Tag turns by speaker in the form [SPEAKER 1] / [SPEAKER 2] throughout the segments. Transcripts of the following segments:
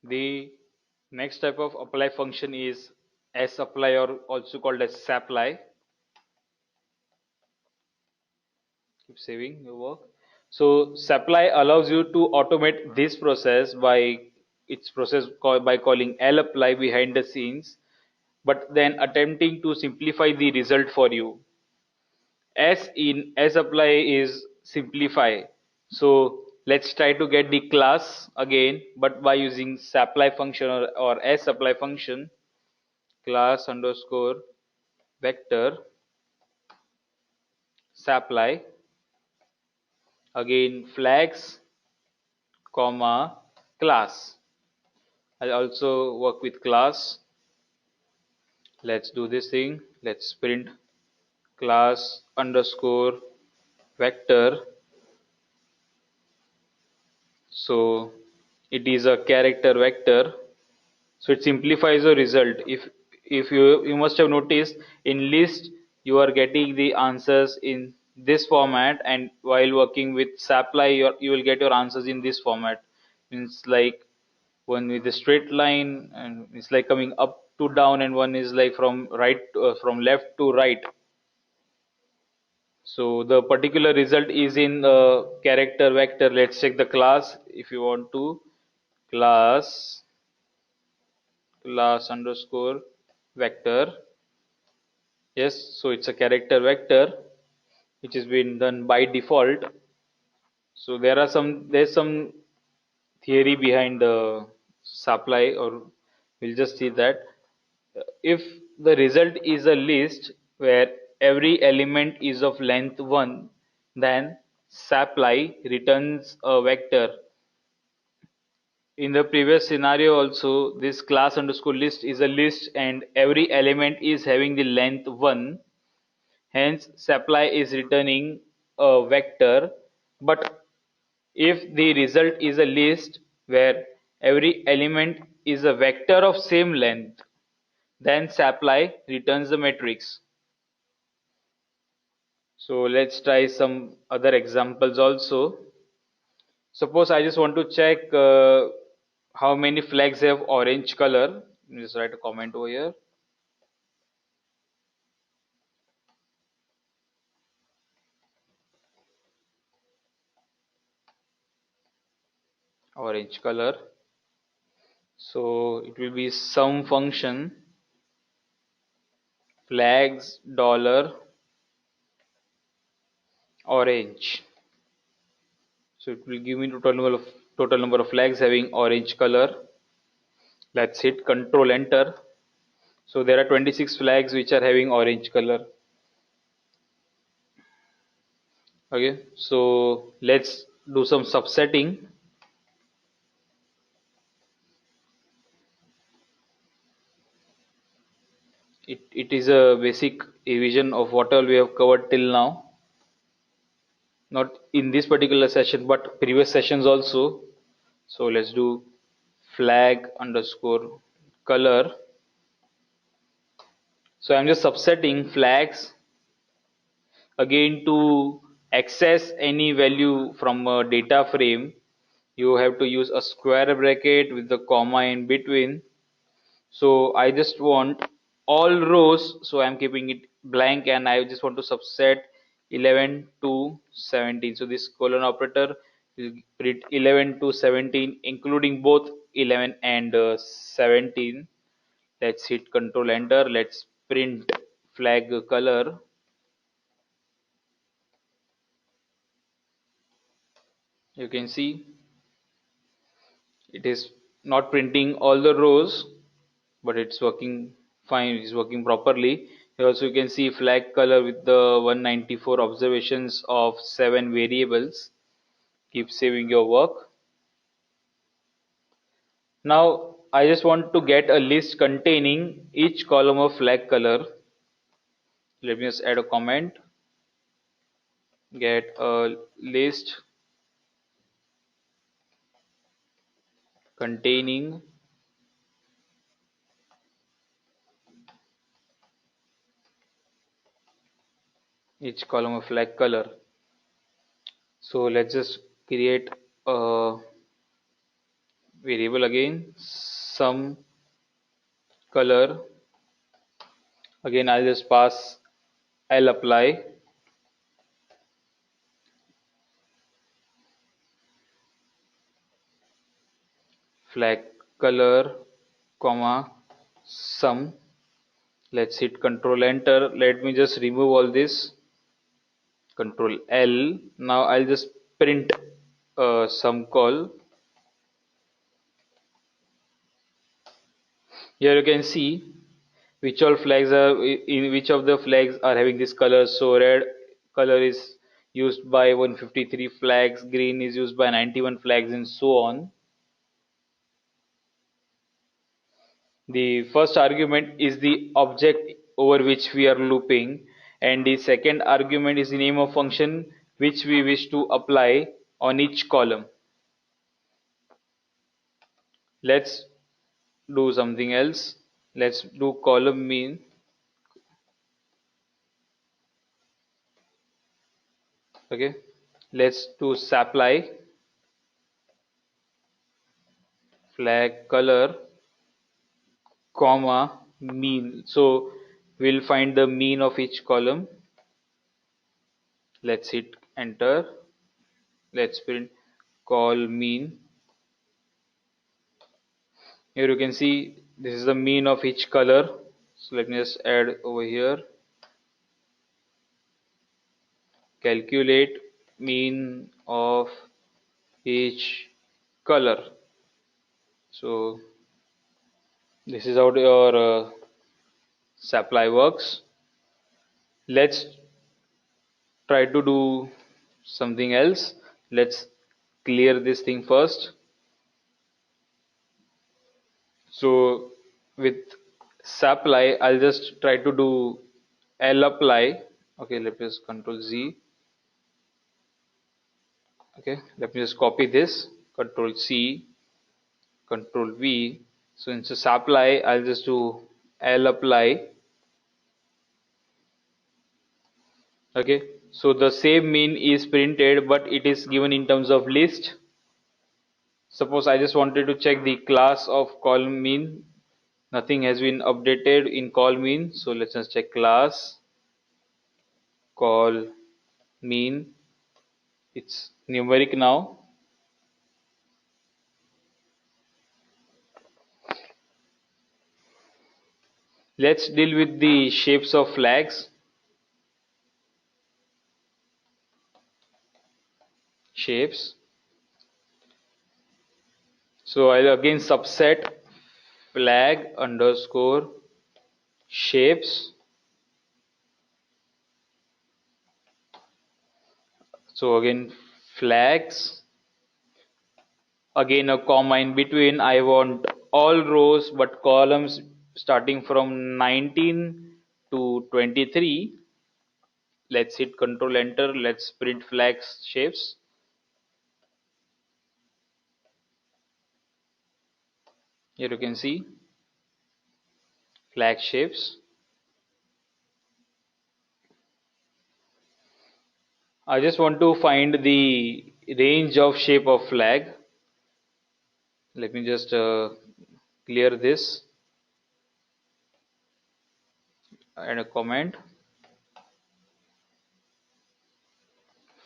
[SPEAKER 1] The next type of apply function is sapply, or also called as sapply. Keep saving your work. So sapply allows you to automate this process by by calling lapply behind the scenes, but then attempting to simplify the result for you. Sapply is simplify. So let's try to get the class again, but by using sapply function, or sapply function. Class underscore vector sapply, again flags comma class. I'll also work with class. Let's do this thing. Let's print class underscore vector. So it is a character vector. So it simplifies the result. If you must have noticed, in list you are getting the answers in this format, and while working with sapply you will get your answers in this format. Means like one with a straight line, and it's like coming up to down, and one is like from left to right. So the particular result is in character vector. Let's check the class if you want to. Class class underscore vector. Yes, so it's a character vector which has been done by default. So there's some theory behind the supply, or we'll just see that if the result is a list where every element is of length 1, then supply returns a vector. In the previous scenario also, this class underscore list is a list and every element is having the length 1. Hence, supply is returning a vector. But if the result is a list where every element is a vector of same length, then supply returns the matrix. So let's try some other examples also. Suppose I just want to check how many flags have orange color. Just write a comment over here. Orange color. So it will be some function flags dollar orange. So it will give me total number of flags having orange color. Let's hit Control Enter. So there are 26 flags which are having orange color. Okay, so let's do some subsetting. It is a basic revision of what all we have covered till now. Not in this particular session, but previous sessions also. So let's do flag underscore color. So I'm just subsetting flags. Again, to access any value from a data frame, you have to use a square bracket with the comma in between. So I just want all rows, so I'm keeping it blank, and I just want to subset 11 to 17. So this colon operator will print 11 to 17, including both 11 and 17. Let's hit Control Enter. Let's print flag color. You can see it is not printing all the rows, but it's working fine. It's working properly. Here also you can see flag color with the 194 observations of 7 variables. Keep saving your work. Now I just want to get a list containing each column of flag color. Let me just add a comment. Get a list containing each column of flag color. So let's just create a variable again, some color. Again, I'll just pass I'll apply flag color, comma, some. Let's hit Control Enter. Let me just remove all this. Control L. Now I'll just print some call. Here you can see which all flags are in which of the flags are having this color. So red color is used by 153 flags, green is used by 91 flags, and so on. The first argument is the object over which we are looping, and the second argument is the name of function which we wish to apply on each column. Let's do something else. Let's do column mean. Okay, let's do supply flag color, comma, mean. So we'll find the mean of each column. Let's hit enter. Let's print call mean. Here you can see this is the mean of each color. So let me just add over here. Calculate mean of each color. So this is how your supply works. Let's try to do something else. Let's clear this thing first. So with supply, I'll just try to do L apply. Okay, let me just Control Z. Okay, let me just copy this. Control C, Control V. So instead of supply, I'll just do L apply. Okay, so the same mean is printed, but it is given in terms of list. Suppose I just wanted to check the class of column mean. Nothing has been updated in call mean, so let's just check class call mean. It's numeric now. Let's deal with the shapes of flags. Shapes. So I'll again subset flag underscore shapes. So again flags. Again a comma in between. I want all rows but columns starting from 19 to 23. Let's hit Control Enter. Let's print flags shapes. Here you can see flag shapes. I just want to find the range of shape of flag. Let me just clear this and a comment.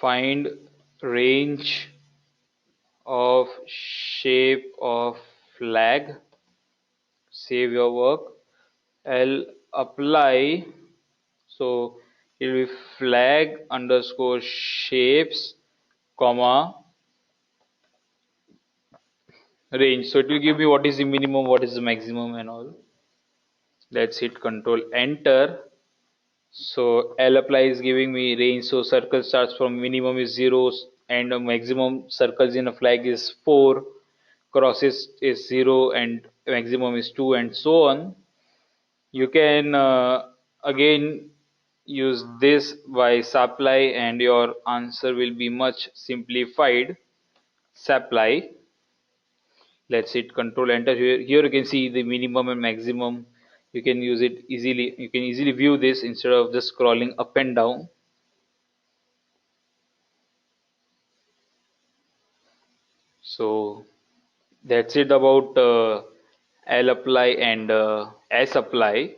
[SPEAKER 1] Find range of shape of flag. Save your work. I'll apply. So it will be flag underscore shapes, comma, range. So it will give me what is the minimum, what is the maximum, and all. Let's hit Control Enter. So L apply is giving me range. So circle starts from minimum is 0 and maximum circles in a flag is 4. Crosses is 0 and maximum is 2, and so on. You can again use this by supply and your answer will be much simplified. Supply. Let's hit Control Enter. Here you can see the minimum and maximum. You can use it easily. You can easily view this instead of just scrolling up and down. So That's it about lapply and sapply.